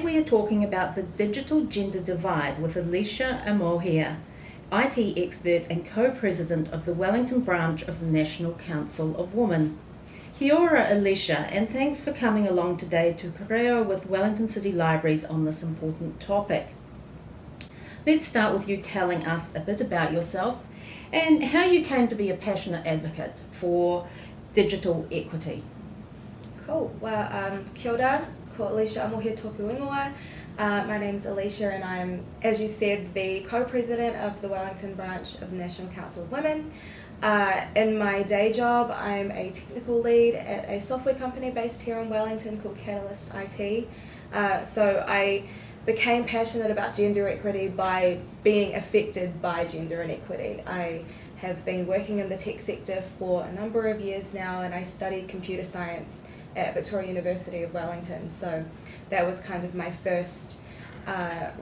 we are talking about the digital gender divide with Aleisha Amohia, IT expert and co-president of the Wellington Branch of the National Council of Women. Kia ora, Aleisha, and thanks for coming along today to korero with Wellington City Libraries on this important topic. Let's start with you telling us a bit about yourself and how you came to be a passionate advocate for digital equity. Cool. Well, kia ora, ko Aleisha Amohia tōku ingoa. My name's Aleisha and I'm, as you said, the co-president of the Wellington Branch of the National Council of Women. In my day job, I'm a technical lead at a software company based here in Wellington called Catalyst IT. So I became passionate about gender equity by being affected by gender inequity. I have been working in the tech sector for a number of years now, and I studied computer science at Victoria University of Wellington. So that was kind of my first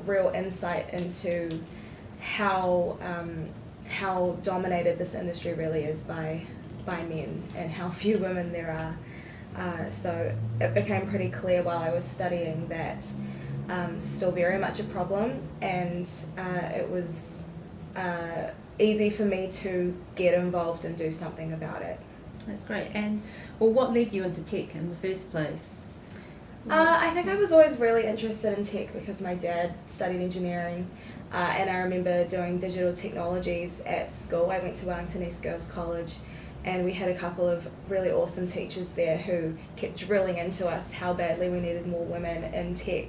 real insight into how dominated this industry really is by men and how few women there are. So it became pretty clear while I was studying that still very much a problem, and it was easy for me to get involved and do something about it. That's great. And what led you into tech in the first place? I think I was always really interested in tech because my dad studied engineering, and I remember doing digital technologies at school. I went to Wellington East Girls College, and we had a couple of really awesome teachers there who kept drilling into us how badly we needed more women in tech.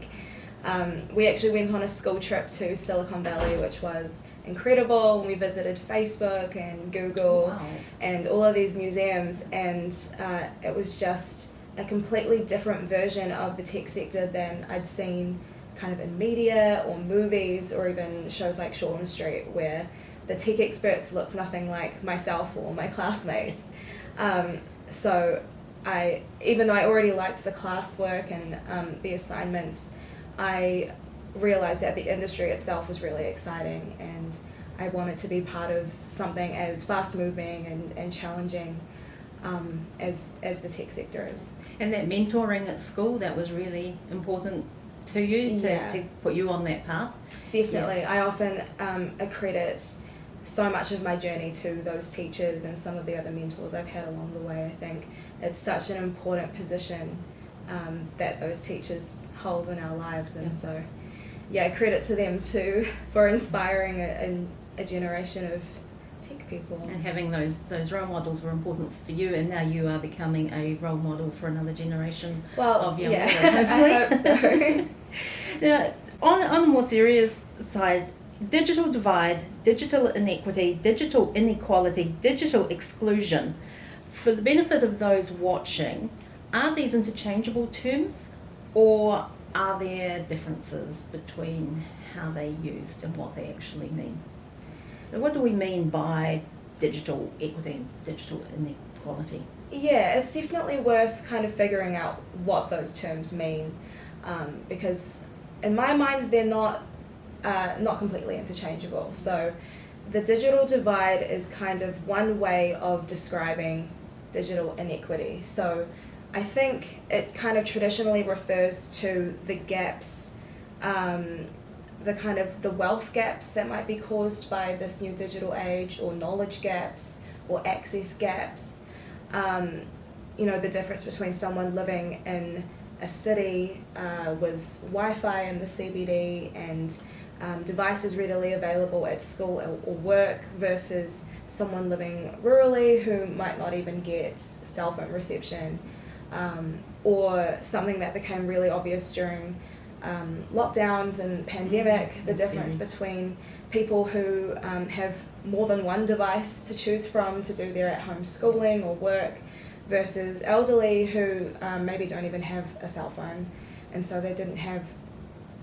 We actually went on a school trip to Silicon Valley, which was incredible. We visited Facebook and Google. Wow. And all of these museums, and it was just a completely different version of the tech sector than I'd seen kind of in media or movies or even shows like Shaw and Street, where the tech experts looked nothing like myself or my classmates. So even though I already liked the classwork and the assignments, I realized that the industry itself was really exciting, and I wanted to be part of something as fast moving and challenging as the tech sector is. And that mentoring at school, that was really important to you to put you on that path? Definitely. Yeah. I often accredit so much of my journey to those teachers and some of the other mentors I've had along the way. I think it's such an important position that those teachers hold in our lives, and so credit to them too for inspiring a generation of tech people. And having those role models were important for you, and now you are becoming a role model for another generation of young women, hopefully. I hope so. Now, on a more serious side, digital divide, digital inequity, digital inequality, digital exclusion, for the benefit of those watching, are these interchangeable terms, or are there differences between how they're used and what they actually mean? So what do we mean by digital equity and digital inequality? Yeah, it's definitely worth kind of figuring out what those terms mean, because in my mind they're not completely interchangeable. So the digital divide is kind of one way of describing digital inequity. So I think it kind of traditionally refers to the gaps, the wealth gaps that might be caused by this new digital age, or knowledge gaps, or access gaps. The difference between someone living in a city with Wi-Fi in the CBD and devices readily available at school or work versus someone living rurally who might not even get cell phone reception, or something that became really obvious during lockdowns and pandemic, the difference between people who have more than one device to choose from to do their at-home schooling or work versus elderly who maybe don't even have a cell phone, and so they didn't have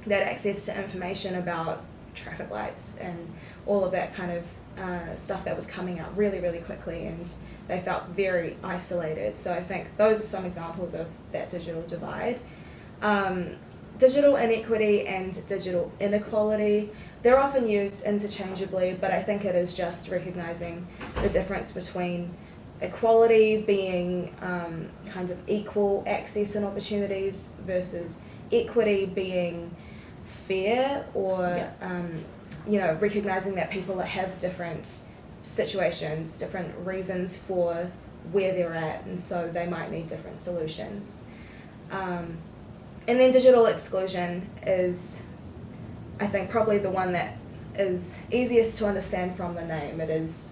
that access to information about traffic lights and all of that kind of stuff that was coming out really, really quickly, and they felt very isolated. So I think those are some examples of that digital divide. Digital inequity and digital inequality, they're often used interchangeably, but I think it is just recognizing the difference between equality being kind of equal access and opportunities versus equity being fair, or recognizing that people have different situations, different reasons for where they're at, and so they might need different solutions. And then digital exclusion is, I think, probably the one that is easiest to understand from the name. It is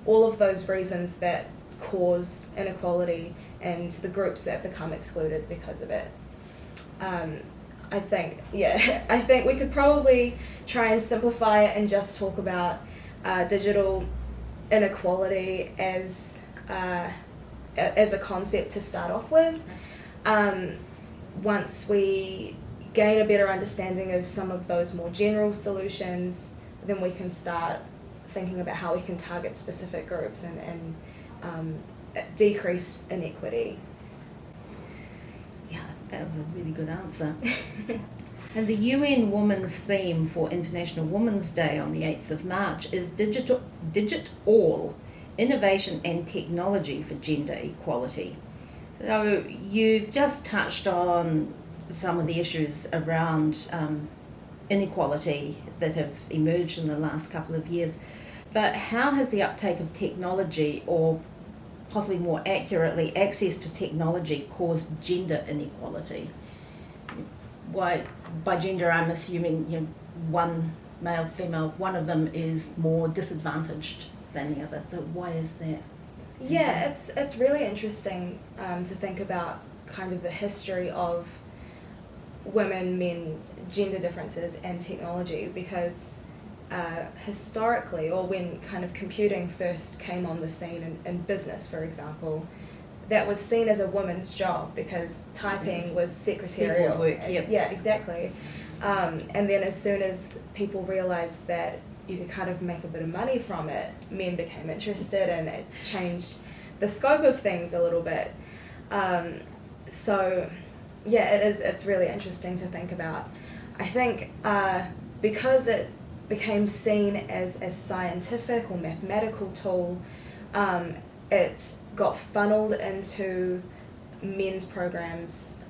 all of those reasons that cause inequality and the groups that become excluded because of it. I think we could probably try and simplify it and just talk about digital inequality as a concept to start off with. Once we gain a better understanding of some of those more general solutions, then we can start thinking about how we can target specific groups and decrease inequity. Yeah, that was a really good answer. And the UN Women's theme for International Women's Day on the 8th of March is Digit-All, Innovation and Technology for Gender Equality. So you've just touched on some of the issues around inequality that have emerged in the last couple of years, but how has the uptake of technology, or possibly more accurately, access to technology, caused gender inequality? Why, by gender, I'm assuming one male, female, one of them is more disadvantaged than the other. So why is that? Yeah, it's really interesting to think about kind of the history of women, men, gender differences and technology, because historically, or when kind of computing first came on the scene in business, for example, that was seen as a woman's job because typing was secretarial. Work, yep. Yeah, exactly. And then as soon as people realised that you could kind of make a bit of money from it, men became interested, and it changed the scope of things a little bit. So yeah, it's really interesting to think about. I think because it became seen as a scientific or mathematical tool, it got funneled into men's programs,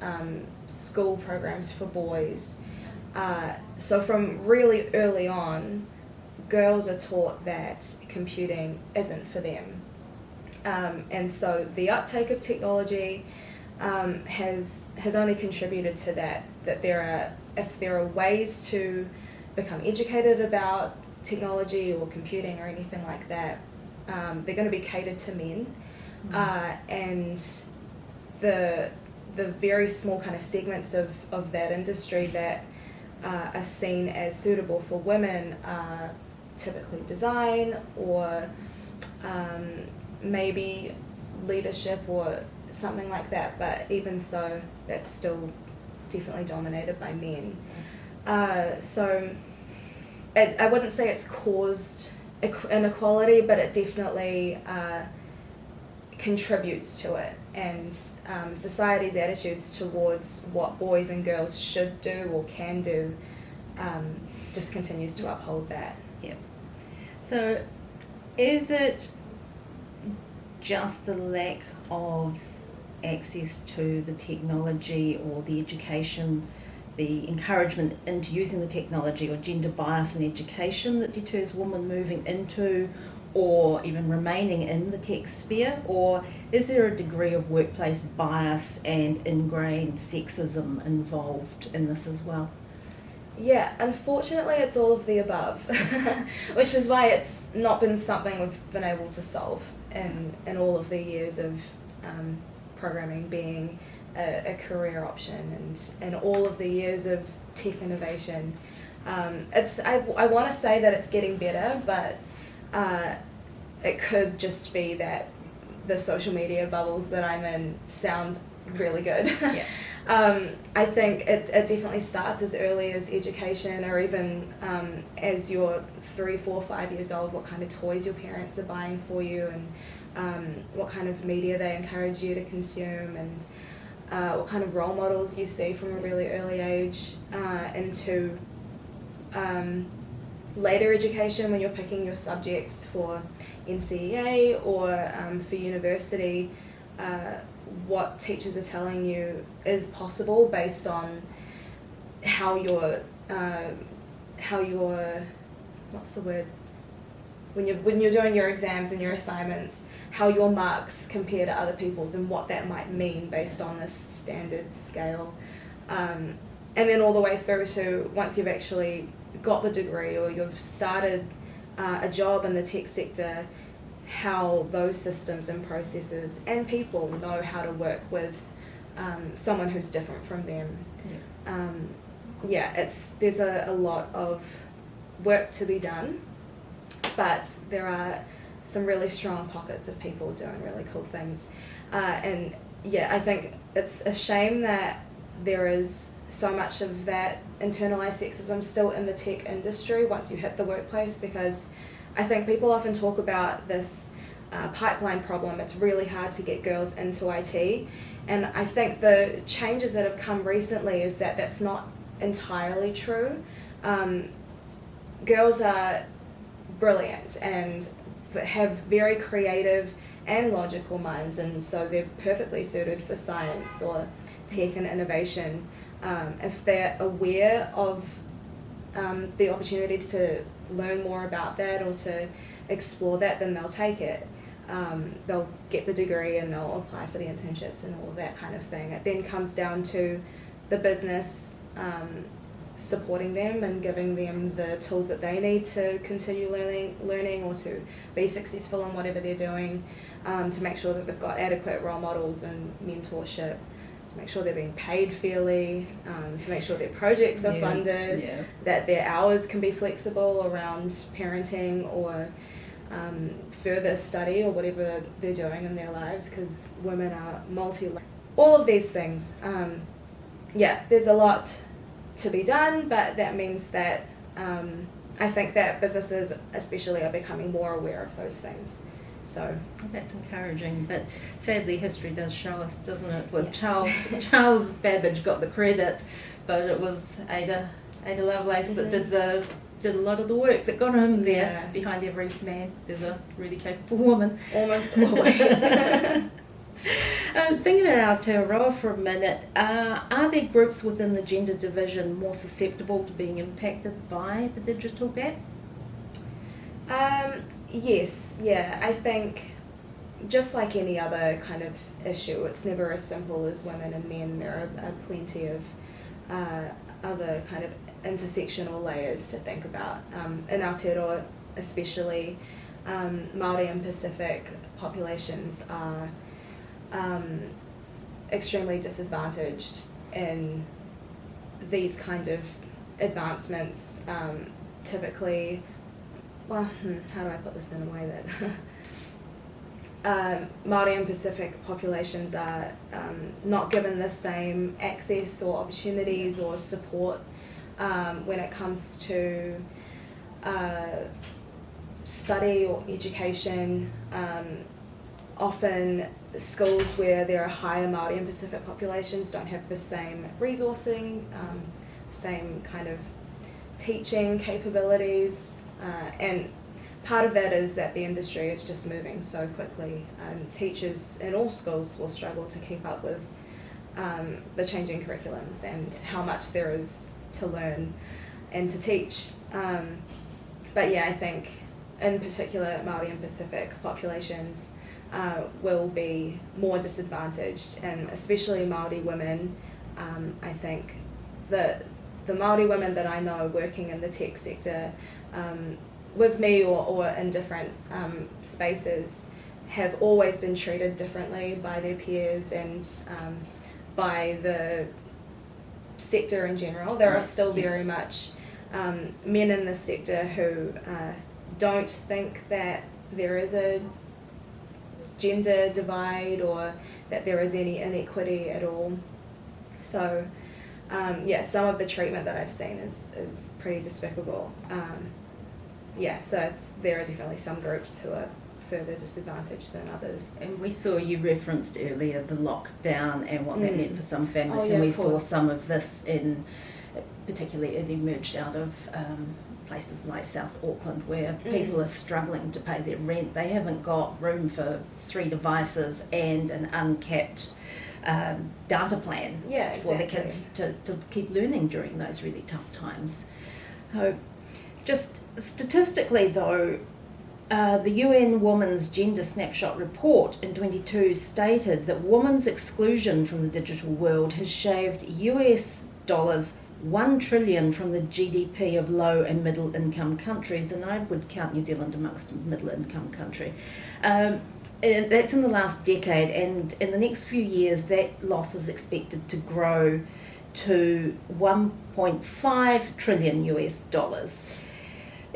school programs for boys. So from really early on, girls are taught that computing isn't for them. And so the uptake of technology has only contributed to that if there are ways to become educated about technology or computing or anything like that, they're going to be catered to men. And the very small kind of segments of that industry that are seen as suitable for women are typically design or maybe leadership or something like that, but even so, that's still definitely dominated by men. So I wouldn't say it's caused inequality, but it definitely contributes to it, and society's attitudes towards what boys and girls should do or can do just continues to uphold that. Yeah. So is it just the lack of access to the technology or the education, the encouragement into using the technology, or gender bias in education that deters women moving into or even remaining in the tech sphere? Or is there a degree of workplace bias and ingrained sexism involved in this as well? Yeah, unfortunately it's all of the above, which is why it's not been something we've been able to solve in all of the years of programming being a career option, and all of the years of tech innovation. I want to say that it's getting better, but it could just be that the social media bubbles that I'm in sound really good. Yeah. I think it definitely starts as early as education, or even as you're 3, 4, 5 years old, what kind of toys your parents are buying for you, and what kind of media they encourage you to consume, and what kind of role models you see from a really early age, into later education when you're picking your subjects for NCEA or for university. What teachers are telling you is possible based on how your what's the word, when you're doing your exams and your assignments, how your marks compare to other people's and what that might mean based on this standard scale, and then all the way through to once you've actually got the degree or you've started a job in the tech sector, how those systems and processes and people know how to work with someone who's different from them. There's a lot of work to be done, but there are some really strong pockets of people doing really cool things, and I think it's a shame that there is so much of that internalized sexism still in the tech industry once you hit the workplace, because I think people often talk about this pipeline problem. It's really hard to get girls into IT, and I think the changes that have come recently is that that's not entirely true. Girls are brilliant and have very creative and logical minds, and so they're perfectly suited for science or tech and innovation. If they're aware of the opportunity to learn more about that or to explore that, then they'll take it. They'll get the degree and they'll apply for the internships and all of that kind of thing. It then comes down to the business supporting them and giving them the tools that they need to continue learning or to be successful in whatever they're doing, to make sure that they've got adequate role models and mentorship, to make sure they're being paid fairly, to make sure their projects are funded, that their hours can be flexible around parenting or further study or whatever they're doing in their lives, because women are all of these things. There's a lot to be done, but that means that I think that businesses especially are becoming more aware of those things. So that's encouraging, but sadly history does show us, doesn't it? With Charles Babbage got the credit, but it was Ada Lovelace that did a lot of the work that got him there. Behind every man there's a really capable woman. Almost always. Thinking about Aotearoa for a minute, are there groups within the gender division more susceptible to being impacted by the digital gap? Yes, I think just like any other kind of issue, it's never as simple as women and men. There are plenty of other kind of intersectional layers to think about. In Aotearoa especially, Māori and Pacific populations are extremely disadvantaged in these kind of advancements. Typically, how do I put this in a way that Māori and Pacific populations are not given the same access or opportunities or support when it comes to study or education. Often schools where there are higher Māori and Pacific populations don't have the same resourcing, same kind of teaching capabilities, and part of that is that the industry is just moving so quickly. Teachers in all schools will struggle to keep up with the changing curriculums and how much there is to learn and to teach. But I think in particular Māori and Pacific populations will be more disadvantaged, and especially Māori women. I think the Māori women that I know working in the tech sector with me or in different spaces have always been treated differently by their peers and by the sector in general. There are still very much men in the sector who don't think that there is a gender divide or that there is any inequity at all. So some of the treatment that I've seen is pretty despicable. So there are definitely some groups who are further disadvantaged than others. And we saw, you referenced earlier the lockdown and what that meant for some families, and we saw some of this particularly it emerged out of places like South Auckland, where people are struggling to pay their rent. They haven't got room for 3 devices and an uncapped data plan for the exactly. kids to keep learning during those really tough times. So, just statistically though, the UN Women's Gender Snapshot report in 22 stated that women's exclusion from the digital world has shaved US dollars 1 trillion from the GDP of low and middle income countries, and I would count New Zealand amongst middle income country. And that's in the last decade, and in the next few years that loss is expected to grow to 1.5 trillion US dollars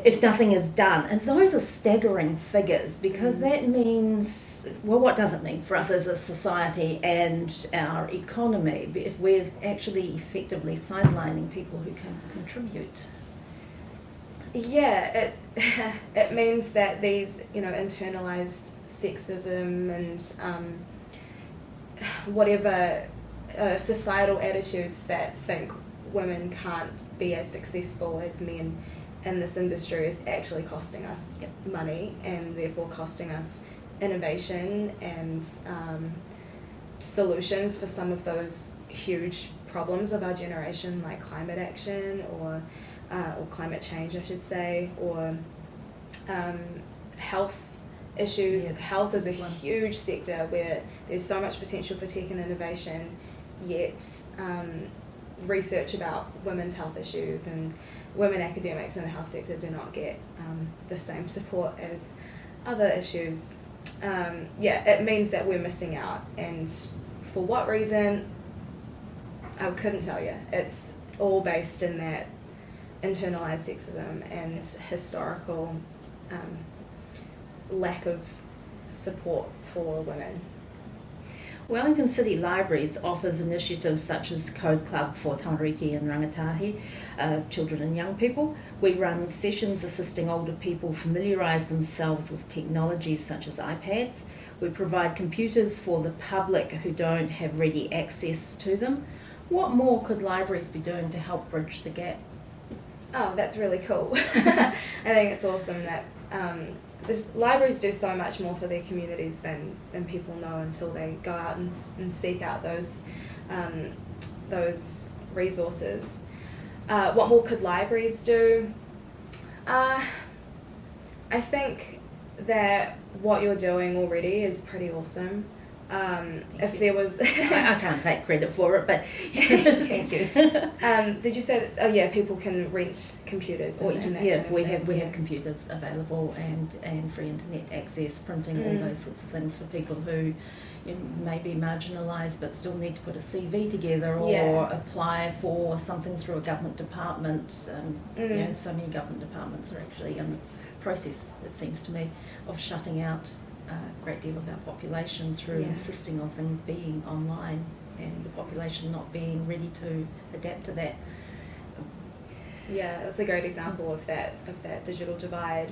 if nothing is done. And those are staggering figures, because that means, well, what does it mean for us as a society and our economy if we're actually effectively sidelining people who can contribute? Yeah, it means that these, internalized sexism and whatever societal attitudes that think women can't be as successful as men in this industry is actually costing us money, and therefore costing us innovation and solutions for some of those huge problems of our generation, like climate action or climate change, I should say, or health issues. Health is a huge sector where there's so much potential for tech and innovation, yet research about women's health issues and women academics in the health sector do not get the same support as other issues. It means that we're missing out, and for what reason, I couldn't tell you. It's all based in that internalized sexism and historical lack of support for women. Wellington City Libraries offers initiatives such as Code Club for Tamariki and Rangatahi, children and young people. We run sessions assisting older people familiarise themselves with technologies such as iPads. We provide computers for the public who don't have ready access to them. What more could libraries be doing to help bridge the gap? Oh, that's really cool. I think it's awesome that libraries do so much more for their communities than people know until they go out and seek out those resources. What more could libraries do? I think that what you're doing already is pretty awesome. If there was... I can't take credit for it, but thank you. Did you say that, people can rent computers? We have computers available and free internet access, printing, all those sorts of things for people who may be marginalised but still need to put a CV together or apply for something through a government department. So many government departments are actually in the process, it seems to me, of shutting out a great deal of our population through insisting on things being online and the population not being ready to adapt to that. Yeah, that's a great example of that digital divide.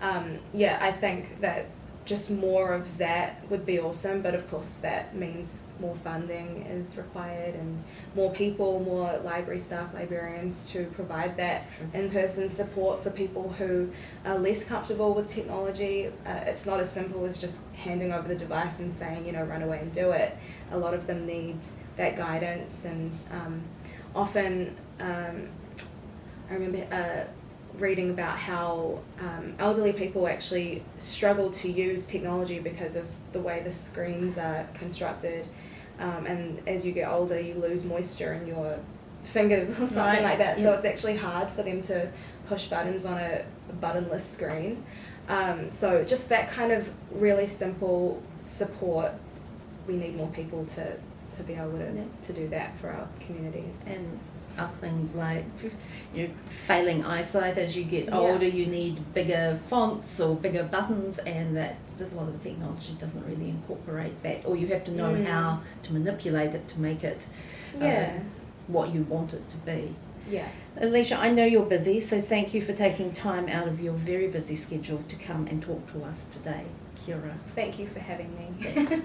I think that just more of that would be awesome, but of course that means more funding is required and more people, more library staff, librarians to provide that in-person support for people who are less comfortable with technology. It's not as simple as just handing over the device and saying, run away and do it. A lot of them need that guidance, and often I remember reading about how elderly people actually struggle to use technology because of the way the screens are constructed, and as you get older you lose moisture in your fingers or something like that, so it's actually hard for them to push buttons on a buttonless screen. So just that kind of really simple support, we need more people to be able to do that for our communities. And other things like failing eyesight as you get older, you need bigger fonts or bigger buttons, and that a lot of the technology doesn't really incorporate that, or you have to know how to manipulate it to make it what you want it to be. Aleisha, I know you're busy, so thank you for taking time out of your very busy schedule to come and talk to us today. Kia ora. Thank you for having me.